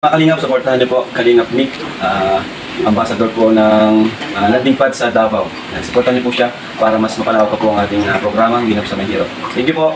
Mga Kalingap, supportahan niyo po Kalingap Nick, ambassador po ng landing pad sa Davao. Supportahan niyo po siya para mas mapalawak po ang ating programang Ginap sa Mahiro. Thank you po.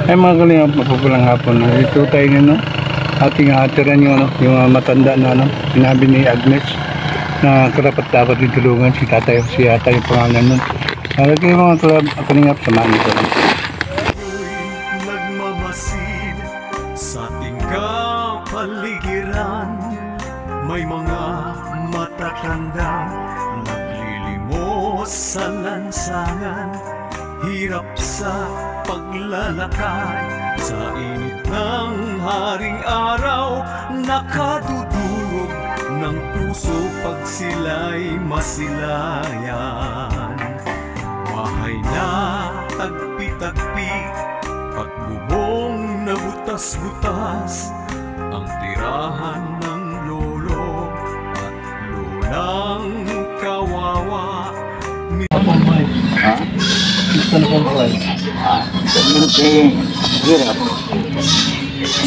Ay mga Kalingap, mapupulang hapon. Ito tayo nga, no? Ating atiran yung, yung matanda na, sinabi ni Agnes na karapat dapat ditulungan si tatay, si ata yung pangalan nun. Para kayo mga Kalingap, samahan nito lang. Nagmamasid sa ating kapaligiran, may mga matatanda naglilimos sa lansangan, hirap sa paglalakad sa init ng haring araw, nakadudurog ng puso pag sila'y masilayan. Bahay na tagpi-tagpi, pagbubong na butas-butas, ang tirahan ng lolo at lolang kawawa.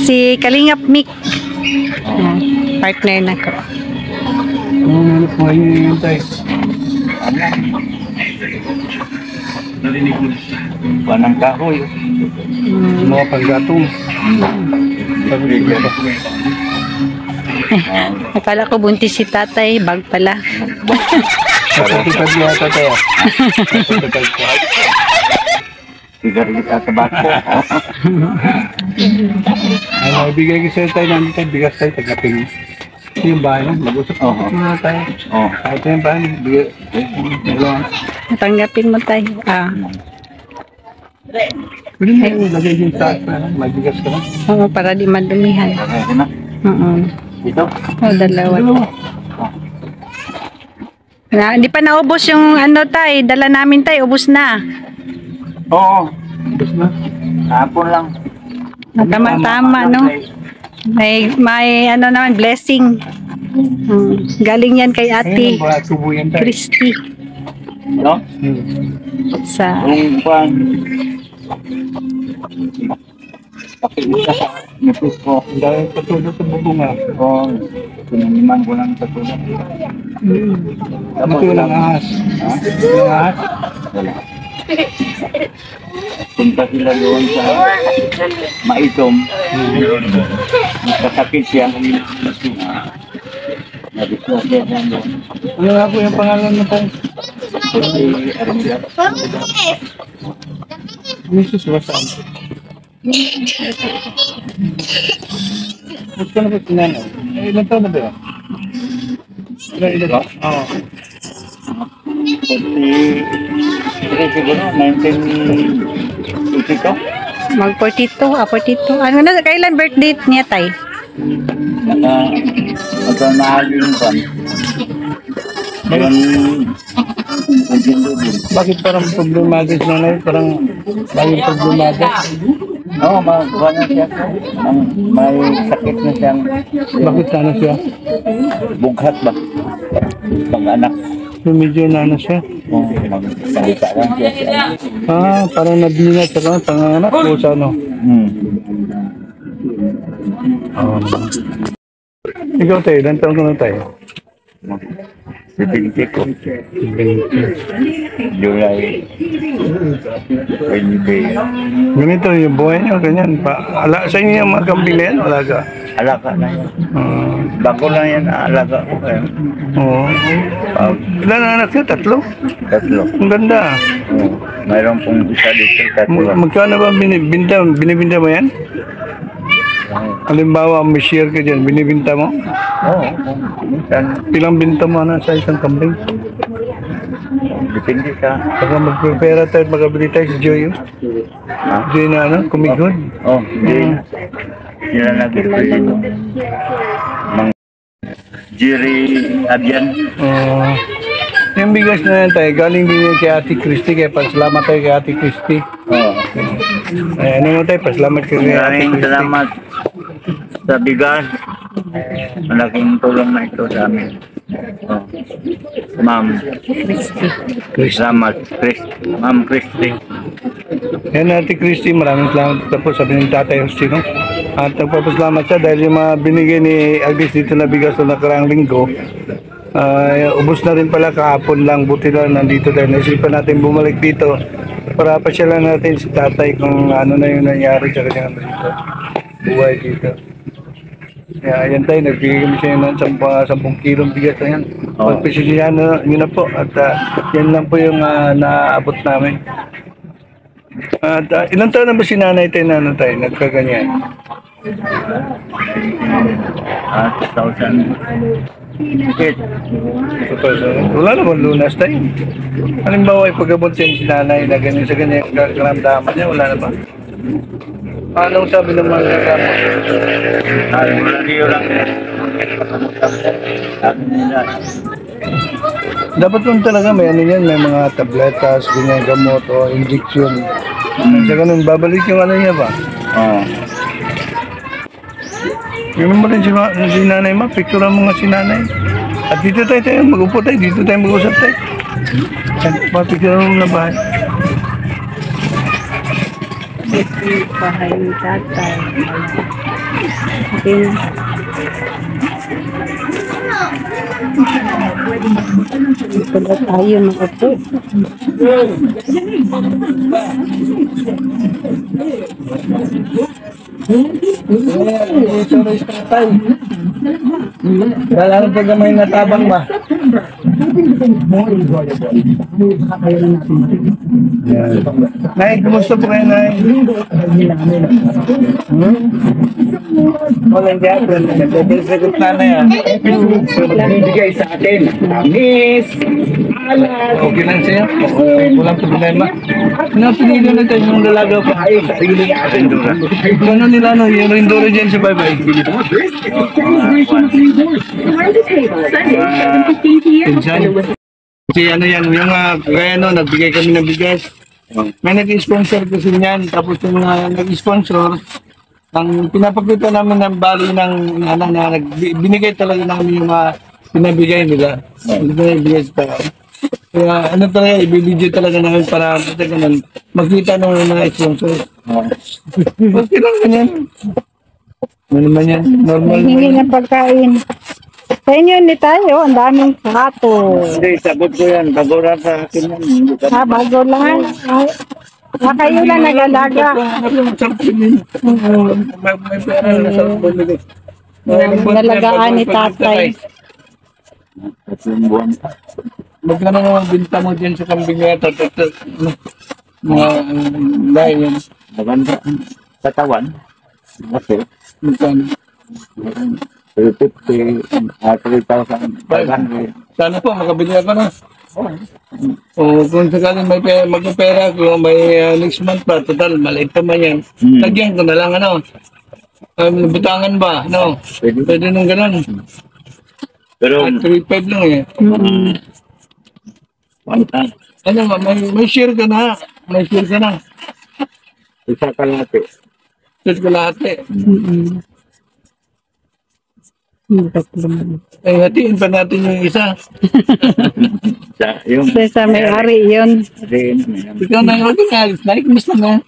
Si Kalingap Mick, partner na ko. Hanap mo yung tayo. Narinig mo Panang kahoy. Mga panggatong. Akala ko buntis si tatay, bag pala. Kapatid yata tayo. Sigarilyo at tabako. Ano, ibigay ko sa'yo tayo namin tayo, bigas tayo, tagapin. Yung bahay, mag-usap na tayo. Kahit yung bahay, bigay. Tanggapin mo tayo. Pwede mo yung lagay yung taas na, may bigas ka na. Oo, para di madumihan. Ito? Oo, dalawa. Hindi pa naubos yung ano tayo, dala namin tayo, ubos na. Oo. Ubos na. Hapon lang. Tama-tama, no? May ano naman, blessing. Galing yan kay Ate Christy. No? Sa Yung pang pakikita sa nipis ko. Dahil patulog sa bubunga. Oo. Pinaniman ko lang patulog. Tapos lang ahas. Ha? Yung ahas? Wala. Punta sila doon sa Maitom. Nagkasakit siya. Nabiswasya siya doon. Ano nga po yung pangalan mo tayo? Si Armida. Mrs. Wasan. Gusto na ba sinanay? Ilan taon na ba yun? Ilan ba? Oo. Siguro, 1982. mag-42, 42. Ano na, kailan birthday niya tay? Magkamahal yung pan. Bakit parang problematic na lang? Parang laging problematic? Oo, magawa na siya. May sakit na siyang... Bakit sana siya? Bughat ba? Pag-anak. So medyo na siya? Oo, magsalita lang siya. Parang nabinat siya lang, panganak o sa ano? Oo naman. Ikaw tayo, ilan taon ko na tayo? 20 ko. 20. July 20. Ganito yung buhay niyo, ganyan. Ala, sa inyo yung mga kambing na yan? Alaga? Alaga na yan. Bago lang yan, alaga ko kayo. Oo. Ilan na anak niyo? Tatlo? Tatlo. Ang ganda. Mayroon pong isa dito, tatlo. Magkano ba binibinta mo yan? Halimbawa, may share ka dyan, binibinta mo? Oo. Ilang binta mo na sa isang kambing? Depende ka. Baka mag-prepare tayo, magabili tayo si Joy. Joy na ano, kumigod? Oo, Joy. Yun na natin ko yun. Jerry Abian. Yung bigas na yan tayo, galing din yan kay Ate Christy, kaya pasalamat tayo kay Ate Christy. Oo. Ay, ano mo tayo, pasalamat kay Ate Maraming Christy. salamat sa bigas. Malaking tulong na ito sa amin. Oh. Ma'am. Salamat. Ma'am Christy. Yan Ate Christy, maraming salamat po sabi ng Tatay Justino. At nagpapasalamat siya dahil yung mga binigay ni Agnes dito na bigas na nakaraang linggo, ubos na rin pala kahapon lang, buti na nandito dahil naisipan natin bumalik dito para pasyalan natin si tatay kung ano na yung nangyari sa kanyang dito. Buhay dito. Kaya ayan tayo, nagbigay kami siya ng 10 kilong bigas na yan. Oo. Pagpasyalan yun na po at yan lang po yung naabot namin. At ilang taon na ba si nanay tayo na ano tayo, nagkaganyan? 2008. Wala naman lunas tayo. Halimbawa, ipagabot siya si nanay na ganyan sa ganyan karamdaman niya, wala na ba? Anong sabi ng mga karamdaman? Ay, wala niyo lang. Sabi nila. Dapat nun talaga may ano yan, may mga tabletas, ganyan, gamot o injection. Sa ganun, babalik yung ano niya ba? Oo. Yung mo rin si nanay ma, picturean mo nga si nanay. At dito tayo, mag-upo tayo, dito tayo mag-usap tayo. At mapicturean mo na bahay. Bahay ni tatay. Okay. Dito na tayo makapo. Kailangan pag may natabang ba? Nay, kumusta po kayo, Nay? Walang gapon. Nagsasagot na na yan. Bigay sa atin. Miss. Okay lang siya? Walang problema. Napinili na tayo yung dalaga pa. Gano'n nila, no? Yung Rindoro dyan sa bye-bye. Pinsan. Kasi ano yan, yung kaya no, nagbigay kami ng bigas. May nag-sponsor kasi niyan. Tapos yung nag-sponsor, ang pinapakita namin ng bali ng binigay talaga namin yung pinabigay nila. Binigay sa tao. Kaya ano talaga, ibibidyo talaga namin para makita ng mga sponsor. Okay lang ganyan. Ano naman yan? Normal Hingi naman. ng pagkain. Sa inyo ni tayo, ang daming plato. Hindi, sagot ko yan. Bagora sa akin yan. Bago lang. Kayo lang nag-alaga. May pera na sa bumili. Nalagaan ni tatay. Tatlong buwan. Magkano naman binta mo dyan sa kambing na mga lahi yan? Maganda ang katawan. Kasi, Magkano? 350, 3,500. Sana po, makabili ako na. O kung sakaling may magpapera, kung may next month pa, total, maliit pa man yan. Lagyan ko na lang, ano? Butangan ba? No? Pwede nung ganun. Pero, 3.5 lang eh. Ano ba, may share ka na. May share ka na. isa kalahati. Share ka lahat eh. Ay, hatiin pa natin yung isa. Yung, Sa may-ari yun. Ikaw na yung mag-alis na, kumusta na?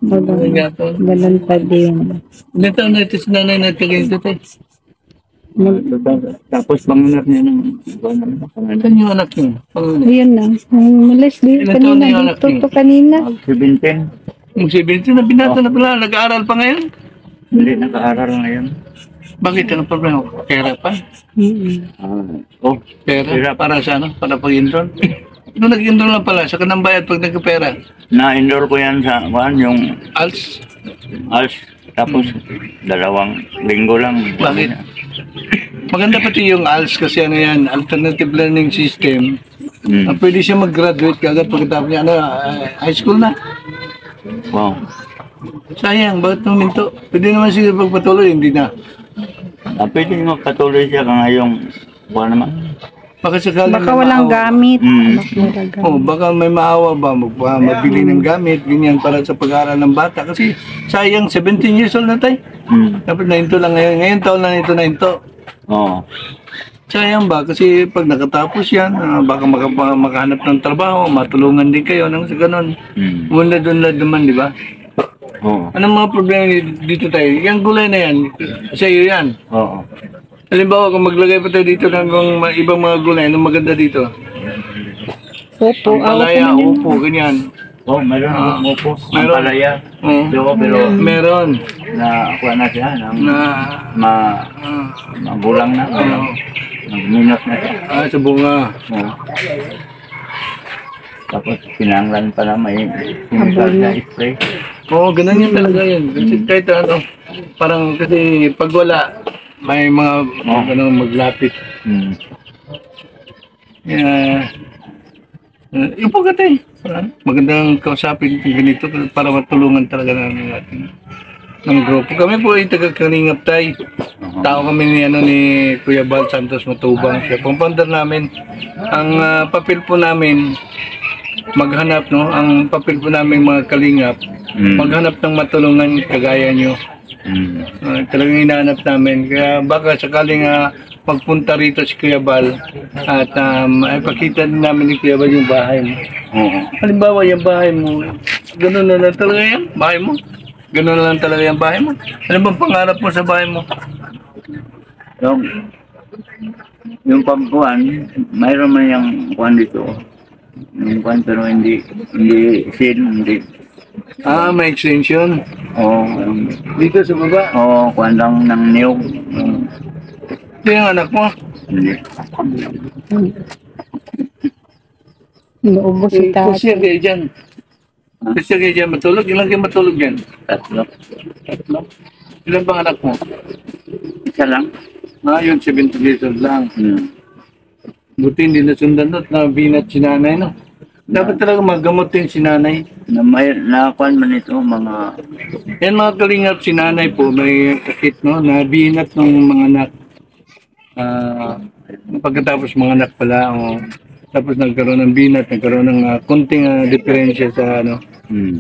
Ganun pa din. Ilan taon na ito si nanay na ito tayo? tapos panganak niya ng Ilan yung anak niyo? Pangalan? Yun na. Malis din Ilan taon na kanina yung anak dito niyo? to kanina. 17. Yung 17 na binata na pala, nag-aaral pa ngayon? Hindi naka-aral ngayon. Bakit? Anong problema? Pera pa? Oh, Pera? Para sa ano? Para pag-enroll? Nung nag-enroll lang pala, sa kanang bayad pag nagka-pera? na-endorse ko yan sa yung ALS? ALS. Tapos, 2 linggo lang. Bakit? Maganda pati yung ALS kasi ano yan, Alternative Learning System. Pwede siya mag-graduate kagad pagkatapos niya, high school na. Wow. Sayang, bakit naminto? Pwede naman siya pagpatuloy, hindi na. Pwede magpatuloy siya kung ngayong buwan naman. Baka sakaling Baka may walang maawa. gamit. Mm. Walang gamit. Oh, baka may maawa ba mabili ng gamit, ganyan para sa pag-aaral ng bata. Kasi sayang, 17 years old na tayo. Dapat na lang ngayon. Ngayon taon lang ito na ito. Oo. Sayang ba? Kasi pag nakatapos yan, baka makahanap ng trabaho, matulungan din kayo nang sa ganun. Unlad-unlad naman, di ba? Oo. Anong mga problema dito tayo? Yung gulay na yan, sa iyo yan. Oo. Halimbawa, kung maglagay pa tayo dito ng ibang mga gulay, anong maganda dito? Opo. Palaya, upo, ganyan. Oh, meron akong upo. Ang Meron. palaya. Oo. Pero Meron. nakuha na siya ng Na, magulang na. Nagminot na siya. sa bunga. Oo. Tapos pinanglan pa na may chemical na spray. Oo, ganun yun talaga yun. Kasi kahit ano, parang kasi pag wala, may mga ganun maglapit. Kaya, ipo ka tayo. Magandang kausapin yung ganito para matulungan talaga namin natin ng grupo. Kami po ay taga-Kalingap tayo. Tao kami ni Kuya Bal Santos Matubang. Siya compounder namin. Ang papel po namin, maghanap, no? Ang papel po namin mga Kalingap, maghanap ng matulungan kagaya nyo. Talagang hinahanap namin. Kaya baka sakaling magpunta rito si Kuya Bal at ipakita din namin ni Kuya Bal yung bahay mo. Halimbawa, yung bahay mo, gano'n na lang talaga yan, bahay mo. Gano'n na lang talaga yung bahay mo. Ano bang pangarap mo sa bahay mo? Yung pagkuhan, mayroon man yung kuhan dito. Yung kuhan pero hindi sin, hindi. May extension. Oo. Dito sa baba. Oo, kuhan lang ng niyog. Ito yung anak mo. Hindi. Inuubos si Kasi tatay. kayo dyan. Kasi kayo dyan matulog. Ilan kayo matulog dyan? Tatlo. Ilan bang anak mo? Isa lang. Yun, 70 years old lang. Buti hindi nasundan doon na binat si nanay, no? Dapat talaga maggamot din si nanay. Nakakuhan man ito, mga... Yan mga Kalingap, si nanay po may sakit, no? Na binat ng mga anak. Pagkatapos mga anak pala, tapos nagkaroon ng binat, nagkaroon ng kunting diferensya sa ano.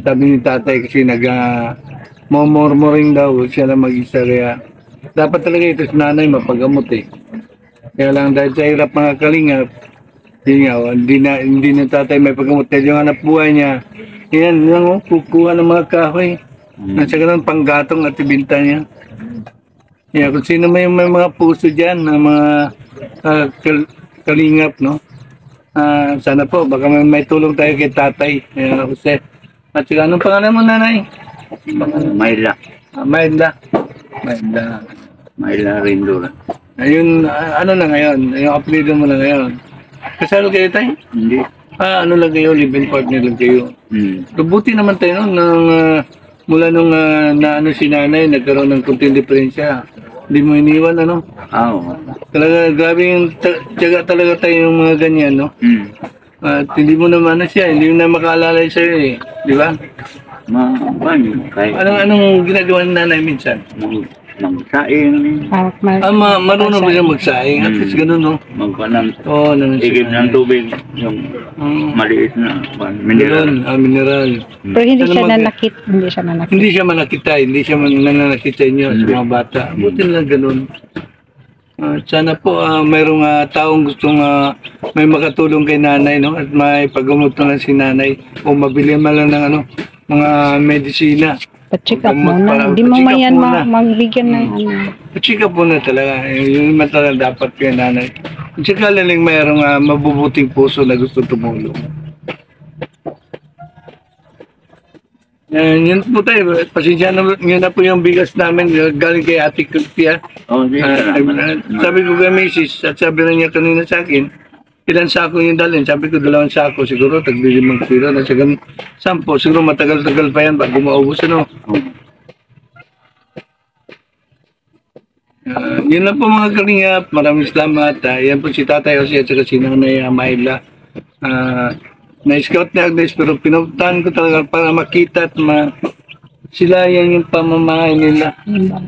Sabi ni tatay kasi murmuring daw siya lang mag-isa, kaya dapat talaga ito si nanay mapagamot eh. Kaya lang dahil sa hirap mga Kalingap, hindi na tatay may pagamot. Dahil yung anak buhay niya, yan lang kukuha ng mga kahoy. Nasa ganun panggatong at ibinta niya. Kaya kung sino may mga puso dyan, na mga Kalingap, no? Sana po, baka may tulong tayo kay tatay, Jose. At saka, anong pangalan mo, nanay? Mayla. Maida. Mayla Rindura. Ayun, ano na ngayon? Yung apelido mo na ngayon. Kasalo kayo tayo? Hindi. Ano lang kayo, live-in partner lang kayo. Buti naman tayo, no? Mula nung naano si nanay, nagkaroon ng kunting diferensya. Hindi mo iniwan, ano? Oo. Talaga, grabe yung tiyaga talaga tayo yung mga ganyan, no? At hindi mo naman siya, hindi mo na makaalalay sa'yo eh. Di ba? Kahit Anong ginagawa ng nanay minsan? magsaing, Marunong ba siya magsaing? At least ganun, no? magpanang Oo, igib ng tubig, yung maliit na mineral. Mineral. Pero hindi siya Sana nanakit. Hindi siya nanakit. Hindi siya manakita, hindi siya nananakit sa inyo, sa mga bata. Buti na ganun. Sana po mayroong taong gustong may makatulong kay nanay, no? At may paggamot na lang si nanay o mabili man lang ng mga medisina. Pa-check up Gamot muna. para- Hindi mo pa-check up mayan muna. magbigyan ng Pa-check up muna talaga. Yun man talaga dapat kay nanay. At saka laling mayroong mabubuting puso na gusto tumulong. Yun po tayo. Pasensya na yun na po yung bigas namin galing kay Ate Kulpia. Oh, di, Sabi ko kay Mrs. at sabi na niya kanina sa akin, ilan sako yung dalhin? Sabi ko 2 sako siguro, tag-5 kilo na siya 10. Siguro matagal-tagal pa yan bago maubos, ano? Yun lang po mga Kalingap. Maraming salamat. Yan po si Tatay Jose at saka si Nanay Mayla. Na-scout ni Agnes pero pinuntahan ko talaga para makita at sila yan yung pamamahay nila.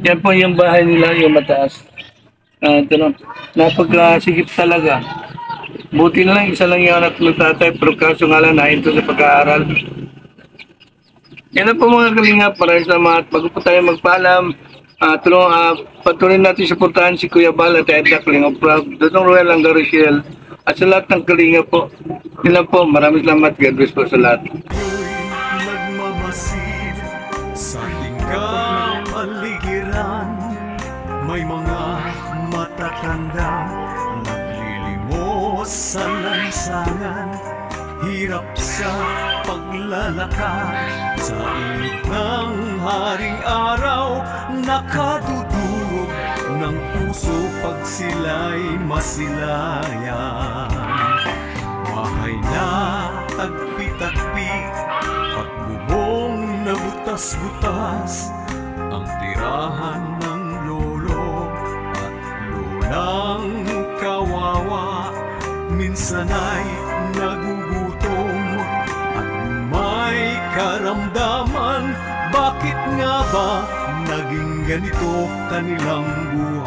Yan po yung bahay nila, yung mataas. Napagsikip talaga. Buti na lang, isa lang yung anak ng tatay, pero kaso nga lang nahinto sa pag-aaral. Yan na po mga kalingap, maraming salamat. Bago po tayo magpaalam, patuloy natin suportahan si Kuya Bal at Edna Kalingap Prab, Dotong Royal Angga Rochelle, at sa lahat ng kalingap po. Yun lang po, maraming salamat. God bless po sa lahat. Ako'y nagmamasid sa hinggang aligiran. May mga matatanda naglilimos sa lansangan. Hirap sa paglalakad sa init ng haring araw. Nakadudurog ng puso pag sila'y masilayan. Bahay na tagpi-tagpi at bubong na butas-butas. Ang tirahan ng lolo at lolang kawawa. Minsan ay nagugutom at may karamdaman. Bakit nga ba naging ganito kanilang buhay?